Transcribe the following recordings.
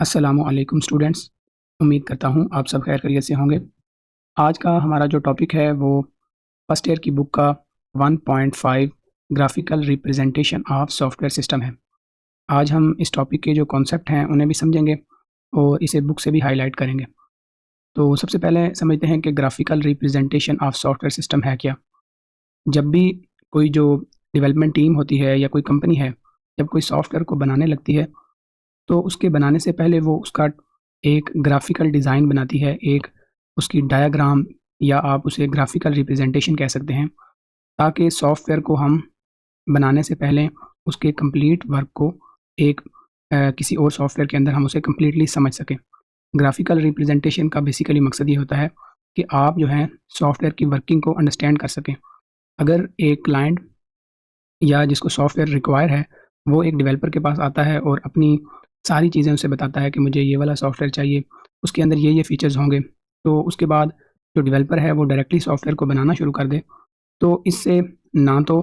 अस्सलामुअलैकुम स्टूडेंट्स। उम्मीद करता हूँ आप सब खैर खैरियत से होंगे। आज का हमारा जो टॉपिक है वो फर्स्ट ईयर की बुक का 1.5 graphical representation of software system है। आज हम इस टॉपिक के जो कॉन्सेप्ट हैं उन्हें भी समझेंगे और इसे बुक से भी हाईलाइट करेंगे। तो सबसे पहले समझते हैं कि graphical representation of software system है क्या। जब भी कोई जो डेवलपमेंट टीम होती है या कोई कंपनी है, जब कोई सॉफ्टवेयर को बनाने लगती है तो उसके बनाने से पहले वो उसका एक ग्राफिकल डिज़ाइन बनाती है, एक उसकी डायग्राम या आप उसे ग्राफिकल रिप्रेजेंटेशन कह सकते हैं, ताकि सॉफ्टवेयर को हम बनाने से पहले उसके कंप्लीट वर्क को एक किसी और सॉफ्टवेयर के अंदर हम उसे कंप्लीटली समझ सकें। ग्राफिकल रिप्रेजेंटेशन का बेसिकली मकसद ये होता है कि आप जो है सॉफ्टवेयर की वर्किंग को अंडरस्टैंड कर सकें। अगर एक क्लाइंट या जिसको सॉफ्टवेयर रिक्वायर है, वो एक डेवलपर के पास आता है और अपनी सारी चीज़ें उसे बताता है कि मुझे ये वाला सॉफ्टवेयर चाहिए, उसके अंदर ये फ़ीचर्स होंगे। तो उसके बाद जो डेवलपर है वो डायरेक्टली सॉफ्टवेयर को बनाना शुरू कर दे, तो इससे ना तो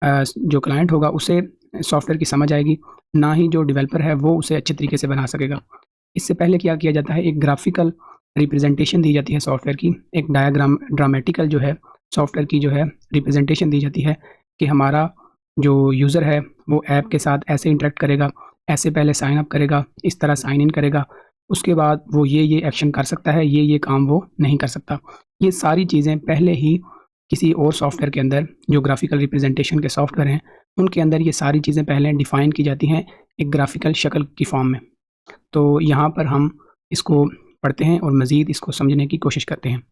जो क्लाइंट होगा उसे सॉफ्टवेयर की समझ आएगी, ना ही जो डेवलपर है वो उसे अच्छे तरीके से बना सकेगा। इससे पहले क्या किया जाता है, एक ग्राफिकल रिप्रेजेंटेशन दी जाती है सॉफ्टवेयर की, एक डायग्राम ड्रामेटिकल जो है सॉफ्टवेयर की जो है रिप्रेजेंटेशन दी जाती है कि हमारा जो यूज़र है वो ऐप के साथ ऐसे इंटरेक्ट करेगा, ऐसे पहले साइन अप करेगा, इस तरह साइन इन करेगा, उसके बाद वो ये एक्शन कर सकता है, ये काम वो नहीं कर सकता। ये सारी चीज़ें पहले ही किसी और सॉफ्टवेयर के अंदर जो ग्राफिकल रिप्रेजेंटेशन के सॉफ्टवेयर हैं, उनके अंदर ये सारी चीज़ें पहले डिफ़ाइन की जाती हैं एक ग्राफिकल शक्ल की फ़ॉर्म में। तो यहाँ पर हम इसको पढ़ते हैं और मज़ीद इसको समझने की कोशिश करते हैं।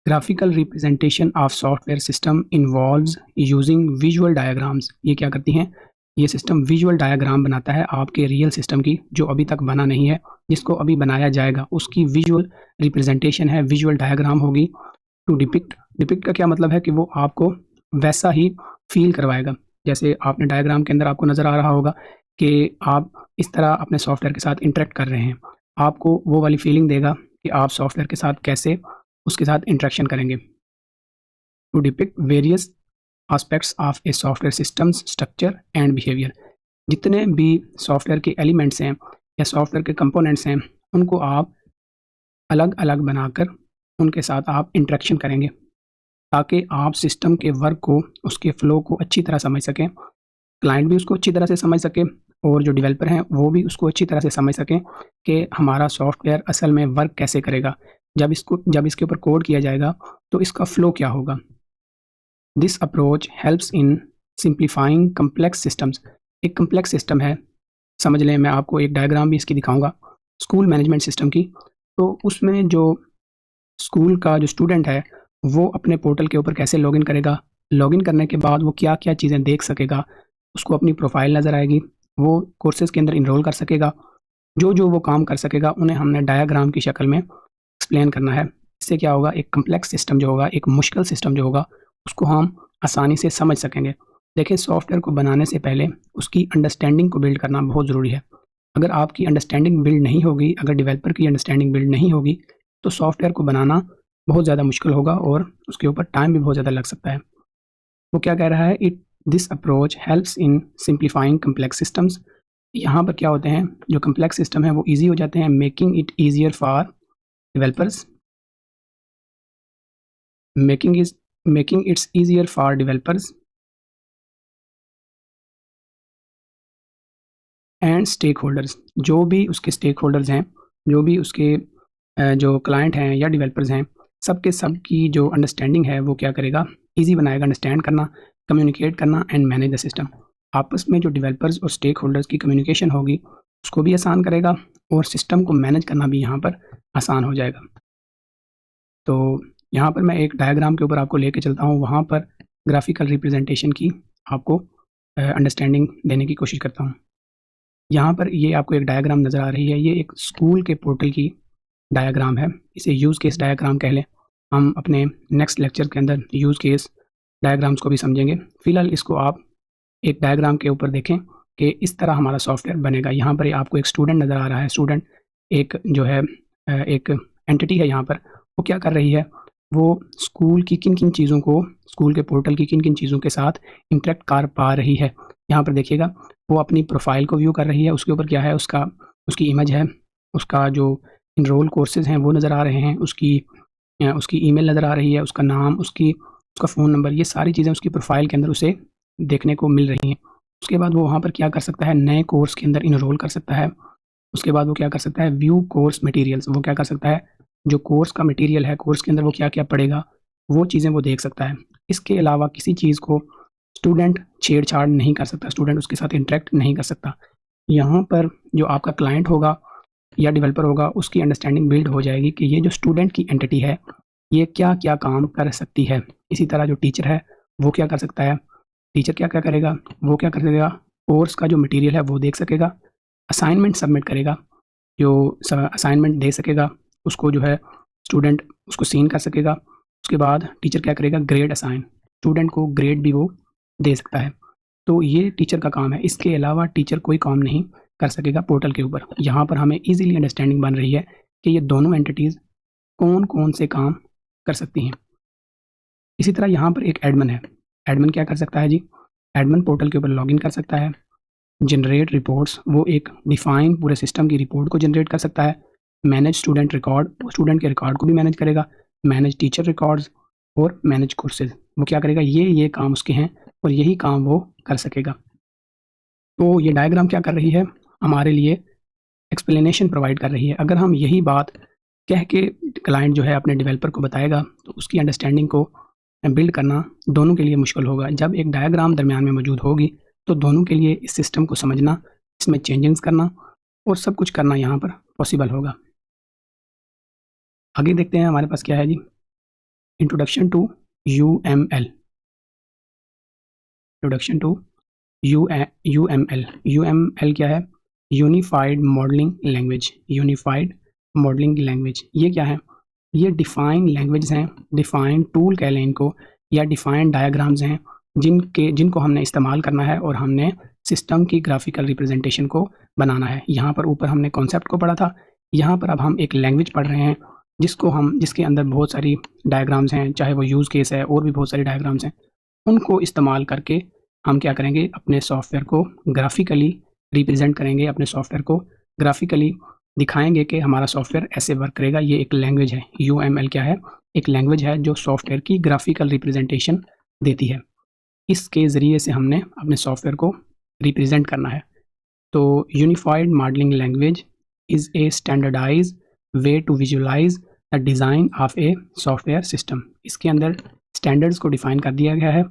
Graphical representation of software system involves using visual diagrams. ये क्या करती हैं, ये सिस्टम विजुअल डायग्राम बनाता है आपके रियल सिस्टम की, जो अभी तक बना नहीं है, जिसको अभी बनाया जाएगा, उसकी विजुअल रिप्रेजेंटेशन है, विजुअल डायग्राम होगी। टू डिपिक्ट, डिपिक्ट का क्या मतलब है कि वो आपको वैसा ही फील करवाएगा। जैसे आपने डायग्राम के अंदर आपको नज़र आ रहा होगा कि आप इस तरह अपने सॉफ्टवेयर के साथ इंटरेक्ट कर रहे हैं, आपको वो वाली फीलिंग देगा कि आप सॉफ्टवेयर के साथ कैसे उसके साथ इंटरेक्शन करेंगे। To depict various aspects of a software systems structure and behaviour. जितने भी सॉफ्टवेयर के एलिमेंट्स हैं या सॉफ्टवेयर के कंपोनेंट्स हैं, उनको आप अलग अलग बनाकर उनके साथ आप इंटरेक्शन करेंगे, ताकि आप सिस्टम के वर्क को, उसके फ़्लो को अच्छी तरह समझ सकें, क्लाइंट भी उसको अच्छी तरह से समझ सके और जो डेवलपर हैं वो भी उसको अच्छी तरह से समझ सकें कि हमारा सॉफ्टवेयर असल में वर्क कैसे करेगा। जब इसके ऊपर कोड किया जाएगा तो इसका फ़्लो क्या होगा। This approach helps in simplifying complex systems. एक कम्प्लेक्स सिस्टम है, समझ लें, मैं आपको एक डायग्राम भी इसकी दिखाऊंगा स्कूल मैनेजमेंट सिस्टम की। तो उसमें जो स्कूल का जो स्टूडेंट है वो अपने पोर्टल के ऊपर कैसे लॉगिन करेगा, लॉगिन करने के बाद वो क्या क्या चीज़ें देख सकेगा, उसको अपनी प्रोफाइल नज़र आएगी, वो कोर्सेज़ के अंदर इनरोल कर सकेगा, जो जो वो काम कर सकेगा उन्हें हमने डायग्राम की शक्ल में एक्सप्लेन करना है। इससे क्या होगा, एक कम्प्लेक्स सिस्टम जो होगा, एक मुश्किल सिस्टम जो होगा, उसको हम आसानी से समझ सकेंगे। देखिए, सॉफ्टवेयर को बनाने से पहले उसकी अंडरस्टैंडिंग को बिल्ड करना बहुत ज़रूरी है। अगर आपकी अंडरस्टैंडिंग बिल्ड नहीं होगी, अगर डेवलपर की अंडरस्टैंडिंग बिल्ड नहीं होगी, तो सॉफ्टवेयर को बनाना बहुत ज़्यादा मुश्किल होगा और उसके ऊपर टाइम भी बहुत ज़्यादा लग सकता है। वो क्या कह रहा है, it this approach helps in simplifying complex systems. यहाँ पर क्या होते हैं, जो कम्प्लेक्स सिस्टम है वो ईजी हो जाते हैं, making it easier for developers making is making it's easier for developers and stakeholders. जो भी उसके स्टेक होल्डर्स हैं, जो भी उसके जो क्लाइंट हैं या डेवलपर्स हैं, सबके सब की जो अंडरस्टैंडिंग है वो क्या करेगा, ईजी बनाएगा अंडरस्टैंड करना, कम्युनिकेट करना एंड मैनेज द सिस्टम। आपस में जो डेवलपर्स और स्टेक होल्डर्स की कम्युनिकेशन होगी उसको भी आसान करेगा और सिस्टम को मैनेज करना भी यहाँ पर आसान हो जाएगा। तो यहाँ पर मैं एक डायग्राम के ऊपर आपको लेके चलता हूँ, वहाँ पर ग्राफिकल रिप्रेजेंटेशन की आपको अंडरस्टैंडिंग देने की कोशिश करता हूँ। यहाँ पर ये आपको एक डायग्राम नज़र आ रही है, ये एक स्कूल के पोर्टल की डायग्राम है, इसे यूज़ केस डायग्राम कह लें। हम अपने नेक्स्ट लेक्चर के अंदर यूज़ केस डायग्राम्स को भी समझेंगे। फ़िलहाल इसको आप एक डायग्राम के ऊपर देखें कि इस तरह हमारा सॉफ्टवेयर बनेगा। यहाँ पर आपको एक स्टूडेंट नज़र आ रहा है, स्टूडेंट एक जो है एक एंटिटी है यहाँ पर, वो क्या कर रही है, वो स्कूल की किन किन चीज़ों को, स्कूल के पोर्टल की किन किन चीज़ों के साथ इंटरेक्ट कर पा रही है। यहाँ पर देखिएगा वो अपनी प्रोफाइल को व्यू कर रही है, उसके ऊपर क्या है, उसका उसकी इमेज है, उसका जो इनरोल कोर्सेज हैं वो नज़र आ रहे हैं, उसकी ईमेल नज़र आ रही है, उसका नाम, उसका फ़ोन नंबर, ये सारी चीज़ें उसकी प्रोफाइल के अंदर उसे देखने को मिल रही हैं। उसके बाद वो वहाँ पर क्या कर सकता है, नए कोर्स के अंदर इनरोल कर सकता है। उसके बाद वो क्या कर सकता है, व्यू कोर्स मटेरियल्स, वो क्या कर सकता है, जो कोर्स का मटेरियल है, कोर्स के अंदर वो क्या-क्या पढ़ेगा, वो चीज़ें वो देख सकता है। इसके अलावा किसी चीज़ को स्टूडेंट छेड़-छाड़ नहीं कर सकता, स्टूडेंट उसके साथ इंटरैक्ट नहीं कर सकता। यहाँ पर जो आपका क्लाइंट होगा या डेवलपर होगा, उसकी अंडरस्टैंडिंग बिल्ड हो जाएगी कि ये जो स्टूडेंट की एंटिटी है, ये क्या-क्या काम कर सकती है। इसी तरह जो टीचर है, वो क्या कर सकता है, टीचर क्या-क्या करेगा, वो क्या करेगा, कोर्स का जो मटेरियल है वो देख सकेगा, असाइनमेंट सबमिट करेगा, जो असाइनमेंट दे सकेगा, उसको जो है स्टूडेंट उसको सीन कर सकेगा। उसके बाद टीचर क्या करेगा, ग्रेड असाइन, स्टूडेंट को ग्रेड भी वो दे सकता है। तो ये टीचर का काम है, इसके अलावा टीचर कोई काम नहीं कर सकेगा पोर्टल के ऊपर। यहाँ पर हमें ईजिली अंडरस्टैंडिंग बन रही है कि ये दोनों एंटिटीज़ कौन-कौन से काम कर सकती हैं। इसी तरह यहाँ पर एक एडमिन है, एडमिन क्या कर सकता है जी, एडमिन पोर्टल के ऊपर लॉगिन कर सकता है, जनरेट रिपोर्ट्स, वो एक डिफाइन पूरे सिस्टम की रिपोर्ट को जनरेट कर सकता है, मैनेज स्टूडेंट रिकॉर्ड, वो स्टूडेंट के रिकॉर्ड को भी मैनेज करेगा, मैनेज टीचर रिकॉर्ड्स और मैनेज कोर्सेज, वो क्या करेगा, ये काम उसके हैं और यही काम वो कर सकेगा। तो ये डायग्राम क्या कर रही है, हमारे लिए एक्सप्लेनेशन प्रोवाइड कर रही है। अगर हम यही बात कह के क्लाइंट जो है अपने डेवलपर को बताएगा, तो उसकी अंडरस्टैंडिंग को बिल्ड करना दोनों के लिए मुश्किल होगा। जब एक डायग्राम दरमियान में मौजूद होगी, तो दोनों के लिए इस सिस्टम को समझना, इसमें चेंजिंग्स करना और सब कुछ करना यहाँ पर पॉसिबल होगा। आगे देखते हैं हमारे पास क्या है जी, introduction to UML. Introduction to UML. UML क्या है, unified modelling language. Unified modelling language ये क्या है, ये डिफाइन लैंग्वेज हैं, डिफाइन टूल कह लें इनको, या डिफाइन डायग्राम्स हैं जिनको हमने इस्तेमाल करना है और हमने सिस्टम की ग्राफिकल रिप्रेजेंटेशन को बनाना है। यहाँ पर ऊपर हमने कॉन्सेप्ट को पढ़ा था, यहाँ पर अब हम एक लैंग्वेज पढ़ रहे हैं जिसके अंदर बहुत सारी डायग्राम्स हैं, चाहे वो यूज़ केस है और भी बहुत सारी डायग्राम्स हैं। उनको इस्तेमाल करके हम क्या करेंगे, अपने सॉफ्टवेयर को ग्राफिकली रिप्रेजेंट करेंगे, अपने सॉफ्टवेयर को ग्राफिकली दिखाएंगे कि हमारा सॉफ्टवेयर ऐसे वर्क करेगा। ये एक लैंग्वेज है, यूएमएल क्या है, एक लैंग्वेज है जो सॉफ्टवेयर की ग्राफिकल रिप्रेजेंटेशन देती है। इसके ज़रिए से हमने अपने सॉफ्टवेयर को रिप्रेजेंट करना है। तो unified modelling language is a standardise way to visualise the design of a software system. इसके अंदर स्टैंडर्ड्स को डिफ़ाइन कर दिया गया है,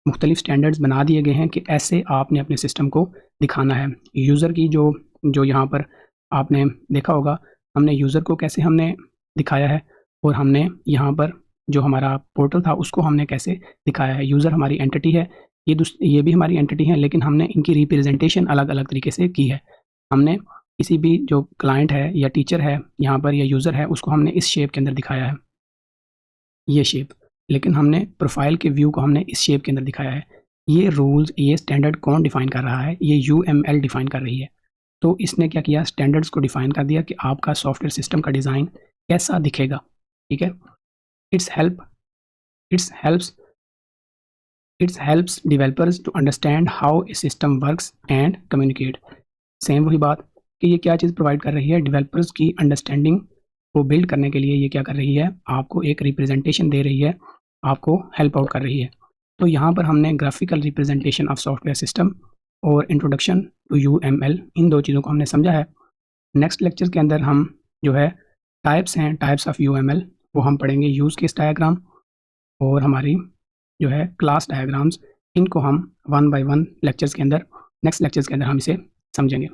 मुख्तलिफ स्टैंडर्ड्स बना दिए गए हैं कि ऐसे आपने अपने सिस्टम को दिखाना है। यूज़र की जो यहाँ पर आपने देखा होगा, हमने यूज़र को कैसे हमने दिखाया है और हमने यहाँ पर जो हमारा पोर्टल था उसको हमने कैसे दिखाया है। यूज़र हमारी एंटिटी है, ये भी हमारी एंटिटी है, लेकिन हमने इनकी रिप्रेजेंटेशन अलग-अलग तरीके से की है। हमने किसी भी जो क्लाइंट है या टीचर है यहाँ पर या यूज़र है, उसको हमने इस शेप के अंदर दिखाया है, ये शेप, लेकिन हमने प्रोफाइल के व्यू को हमने इस शेप के अंदर दिखाया है। ये रूल्स, ये स्टैंडर्ड कौन डिफ़ाइन कर रहा है, ये यूएमएल डिफ़ाइन कर रही है। तो इसने क्या किया, स्टैंडर्ड्स को डिफ़ाइन कर दिया कि आपका सॉफ्टवेयर सिस्टम का डिज़ाइन कैसा दिखेगा, ठीक है। It's help it's helps it's helps developers to understand how a system works and communicate. Same वही बात कि ये क्या चीज़ प्रोवाइड कर रही है, डेवलपर्स की अंडरस्टैंडिंग को बिल्ड करने के लिए ये क्या कर रही है, आपको एक रिप्रेजेंटेशन दे रही है, आपको हेल्प आउट कर रही है। तो यहाँ पर हमने graphical representation of software system और इंट्रोडक्शन टू यूएमएल, इन दो चीज़ों को हमने समझा है। नेक्स्ट लेक्चर के अंदर हम जो है टाइप्स हैं, टाइप्स ऑफ यूएमएल, वो हम पढ़ेंगे, यूज़ केस डायग्राम और हमारी जो है क्लास डायग्राम्स। इनको हम वन बाय वन लेक्चर्स के अंदर, नेक्स्ट लेक्चर्स के अंदर हम इसे समझेंगे।